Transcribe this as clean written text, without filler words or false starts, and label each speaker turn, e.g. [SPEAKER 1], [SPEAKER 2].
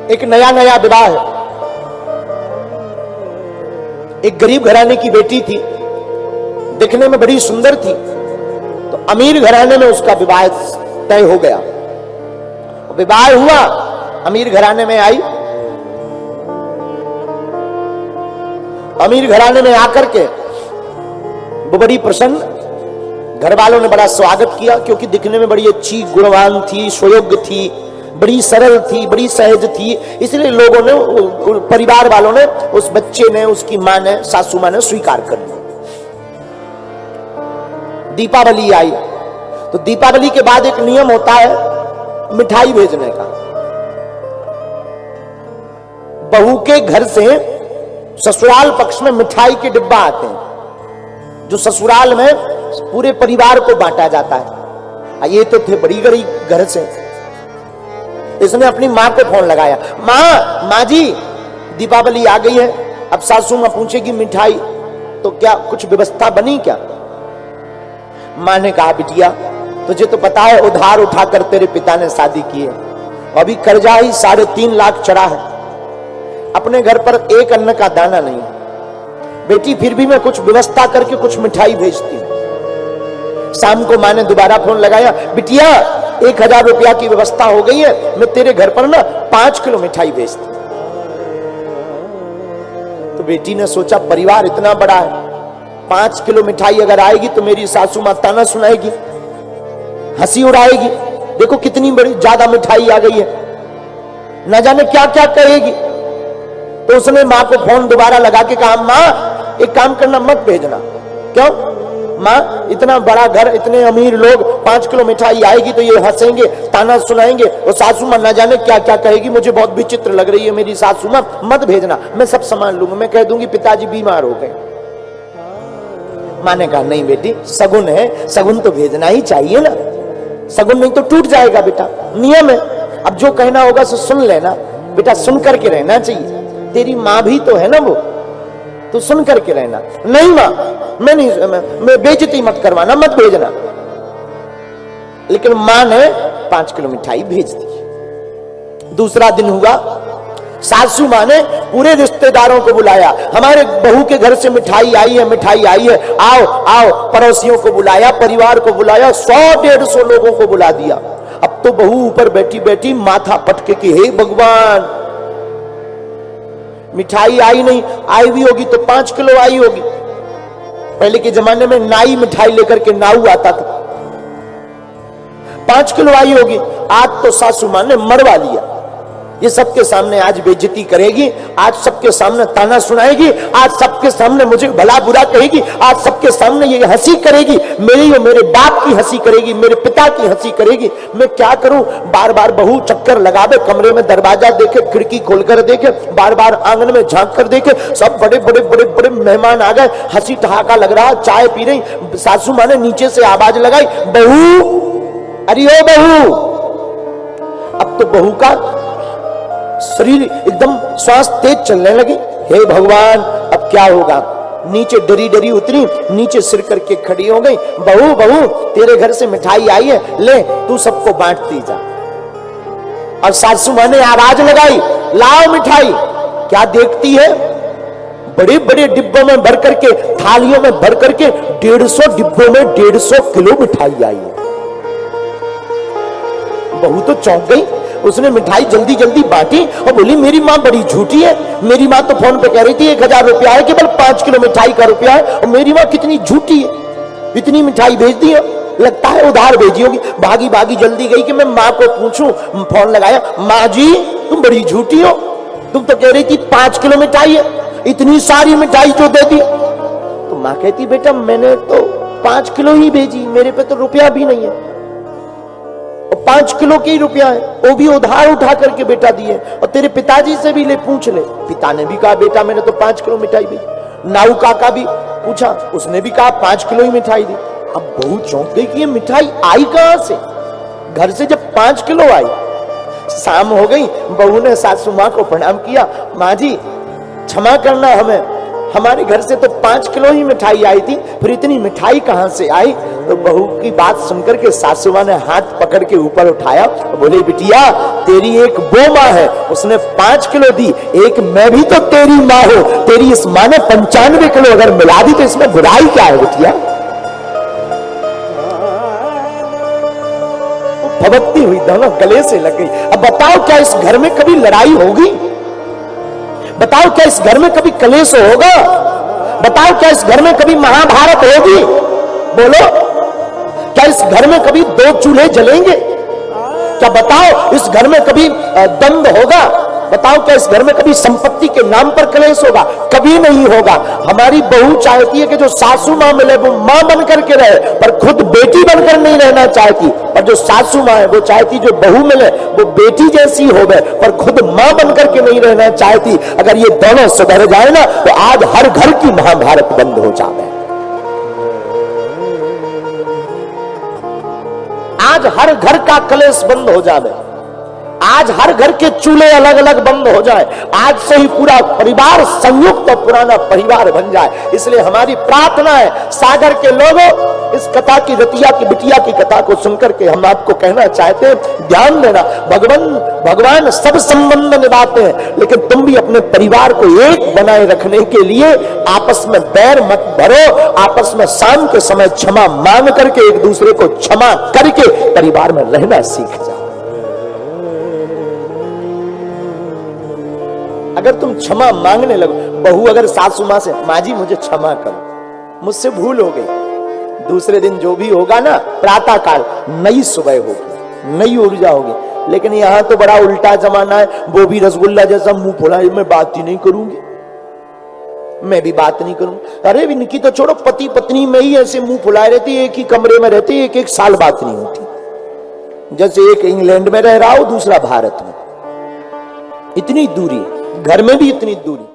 [SPEAKER 1] एक नया नया विवाह है। एक गरीब घराने की बेटी थी, दिखने में बड़ी सुंदर थी, तो अमीर घराने में उसका विवाह तय हो गया। विवाह हुआ, अमीर घराने में आई। अमीर घराने में आकर के वो बड़ी प्रसन्न, घर वालों ने बड़ा स्वागत किया, क्योंकि दिखने में बड़ी अच्छी, गुणवान थी, सुयोग्य थी, बड़ी सरल थी, बड़ी सहज थी, इसलिए लोगों ने, परिवार वालों ने, उस बच्चे ने, उसकी मां ने, सासू मां ने स्वीकार कर लिया। दीपावली आई, तो दीपावली के बाद एक नियम होता है मिठाई भेजने का। बहू के घर से ससुराल पक्ष में मिठाई के डिब्बा आते हैं, जो ससुराल में पूरे परिवार को बांटा जाता है। ये तो थे बड़ी गरीब घर से। इसने अपनी मां को फोन लगाया, मां जी दीपावली आ गई है, अब सासू मां पूछेगी मिठाई, तो क्या कुछ व्यवस्था बनी क्या? मां ने कहा, बिटिया तुझे तो पता है उधार उठाकर तेरे पिता ने शादी की है, अभी कर्जा ही 3.5 लाख चढ़ा है, अपने घर पर एक अन्न का दाना नहीं है। बेटी फिर भी मैं कुछ व्यवस्था करके कुछ मिठाई भेजती हूं। शाम को मां ने दोबारा फोन लगाया, बिटिया 1000 रुपया की व्यवस्था हो गई है, मैं तेरे घर पर ना 5 किलो मिठाई भेजती हूं। तो बेटी ने सोचा परिवार इतना बड़ा है, 5 किलो मिठाई अगर आएगी तो मेरी सासू मां ताना सुनाएगी, हंसी उड़ाएगी, देखो कितनी बड़ी ज्यादा मिठाई आ गई है, न जाने क्या क्या कहेगी। तो उसने मां को फोन दोबारा लगा के कहा, मां एक काम करना, मत भेजना। क्यों? मां इतना बड़ा घर, इतने अमीर लोग, 5 किलो मिठाई आएगी तो ये हंसेंगे, ताना सुनाएंगे, और सासू मां न जाने क्या क्या कहेगी, मुझे बहुत विचित्र लग रही है मेरी सासू मां, मत भेजना, मैं सब संभाल लूंगा, मैं कह दूंगी पिताजी बीमार हो गए। मां ने कहा, नहीं बेटी सगुन है, सगुन तो भेजना ही चाहिए ना, सगुन नहीं तो टूट जाएगा बेटा, नियम है। अब जो कहना होगा सो सुन लेना बेटा, सुन करके रहना चाहिए, तेरी मां भी तो है ना वो, तो सुन करके रहना। नहीं मां मैं नहीं, मैं बेइज्जती मत करवाना, मत भेजना। लेकिन मां ने 5 किलो मिठाई भेज दी। दूसरा दिन हुआ, सासू मां ने पूरे रिश्तेदारों को बुलाया, हमारे बहू के घर से मिठाई आई है, मिठाई आई है, आओ आओ। पड़ोसियों को बुलाया, परिवार को बुलाया, 100-150 लोगों को बुला दिया। अब तो बहू ऊपर बैठी बैठी माथा पटके कि हे भगवान, मिठाई आई नहीं, आई भी होगी तो 5 किलो आई होगी। पहले के जमाने में नाई मिठाई लेकर के नाऊ आता था, 5 किलो आई होगी। आज तो सासू मां ने मरवा लिया, ये सबके सामने आज बेइज्जती करेगी, आज सबके सामने ताना सुनाएगी, आज सबके सामने मुझे भला बुरा कहेगी, आज सबके सामने ये हंसी करेगी, मेरी और मेरे बाप की हंसी करेगी, मेरे पिता की हंसी करेगी। मैं क्या करूं? बार बार बहू चक्कर लगावे, कमरे में दरवाजा देखे, खिड़की खोलकर देखे, बार बार आंगन में झांक कर देखे, सब बड़े बड़े बड़े बड़े मेहमान आ गए, हंसी ठहाका लग रहा, चाय पी रही। सासू मां ने नीचे से आवाज लगाई, बहू, अरे ओ बहू। अब तो बहू का शरीर एकदम श्वास तेज चलने लगी। हे भगवान अब क्या होगा? नीचे डरी डरी उतरी, नीचे सिर करके खड़ी हो गई, बहू बहू तेरे घर से मिठाई आई है, ले तू सबको बांटती जा। और सासू मां ने आवाज लगाई, लाओ मिठाई। क्या देखती है? बड़े बड़े डिब्बों में भर करके, थालियों में भर करके 150 डिब्बों में 150 किलो मिठाई आई है। बहू तो चौंक गई, उसने मिठाई जल्दी जल्दी बांटी और बोली, मेरी मां बड़ी झूठी है, मेरी मां तो फोन पे कह रही थी 1000 रुपया है, केवल 5 किलो मिठाई का रुपया है, और मेरी मां कितनी झूठी है, इतनी मिठाई भेज दी है, लगता है उधार भेजी होगी। भागी भागी जल्दी गई कि मैं मां को पूछूं, फोन लगाया, मां जी तुम बड़ी झूठी हो, तुम तो कह रही थी 5 किलो मिठाई है, इतनी सारी मिठाई जो दे दी। तो मां कहती, बेटा मैंने तो 5 किलो ही भेजी, मेरे पे तो रुपया भी नहीं है, 5 किलो के ही रुपया है, वो भी उधार उठा करके बेटा दिए, और तेरे पिताजी से भी ले पूछ ले। पिता ने भी कहा, बेटा मैंने तो 5 किलो मिठाई भेजी। नाऊ काका भी पूछा, उसने भी कहा 5 किलो ही मिठाई दी। अब बहू चौंक गई कि ये मिठाई आई कहां से? घर से जब 5 किलो आई। शाम हो गई, बहू ने सासू मां को प्रणाम किया, मां जी क्षमा करना, हमें हमारे घर से तो 5 किलो ही मिठाई आई थी, फिर इतनी मिठाई कहां से आई? तो बहू की बात सुनकर के सासू मां ने हाथ पकड़ के ऊपर उठाया, बोले बिटिया तेरी एक वो माँ है, उसने 5 किलो दी, एक मैं भी तो तेरी माँ हूं, तेरी इस माँ ने 95 किलो अगर मिला दी तो इसमें बुराई क्या है बिटिया? भभकती हुई दोनों गले से लग गई। अब बताओ क्या इस घर में कभी लड़ाई होगी? बताओ क्या इस घर में कभी कलेश होगा? बताओ क्या इस घर में कभी महाभारत होगी? बोलो, क्या इस घर में कभी 2 चूल्हे जलेंगे? क्या बताओ इस घर में कभी द्वंद होगा? बताओ क्या इस घर में कभी संपत्ति के नाम पर कलेश होगा? कभी नहीं होगा। हमारी बहू चाहती है कि जो सासू मां मिले वो मां बनकर के रहे, पर खुद बेटी बनकर नहीं रहना चाहती। पर जो सासू मां है वो चाहती जो बहू मिले वो बेटी जैसी होवे, पर खुद मां बनकर के नहीं रहना चाहती। अगर ये दोनों सुधर जाए ना तो आज हर घर की महाभारत बंद हो जाए, आज हर घर का कलेश बंद हो जाए, आज हर घर के चूल्हे अलग अलग बंद हो जाए, आज से ही पूरा परिवार संयुक्त और पुराना परिवार बन जाए। इसलिए हमारी प्रार्थना है सागर के लोगों, इस कथा की रतिया की बिटिया की कथा को सुनकर के हम आपको कहना चाहते हैं, ध्यान देना, भगवान सब संबंध निभाते हैं, लेकिन तुम भी अपने परिवार को एक बनाए रखने के लिए आपस में बैर मत भरो, आपस में शाम के समय क्षमा मांग करके एक दूसरे को क्षमा करके परिवार में रहना सीख जाओ। अगर तुम क्षमा मांगने लगो, बहू अगर सासू मां से मां जी मुझे क्षमा करो, मुझसे भूल हो गई, दूसरे दिन जो भी होगा ना प्रातः काल नई सुबह होगी, नई ऊर्जा होगी। लेकिन यहां तो बड़ा उल्टा जमाना है, वो भी रसगुल्ला जैसा मुंह फुला, मैं बात ही नहीं करूंगी, मैं भी बात नहीं करूंगी। अरे इनकी तो छोड़ो, पति पत्नी में ही ऐसे मुंह फुलाए रहती, एक ही कमरे में रहती, एक साल बात नहीं होती, जैसे एक इंग्लैंड में रह रहा हो दूसरा भारत में। इतनी दूरी, घर में भी इतनी दूरी।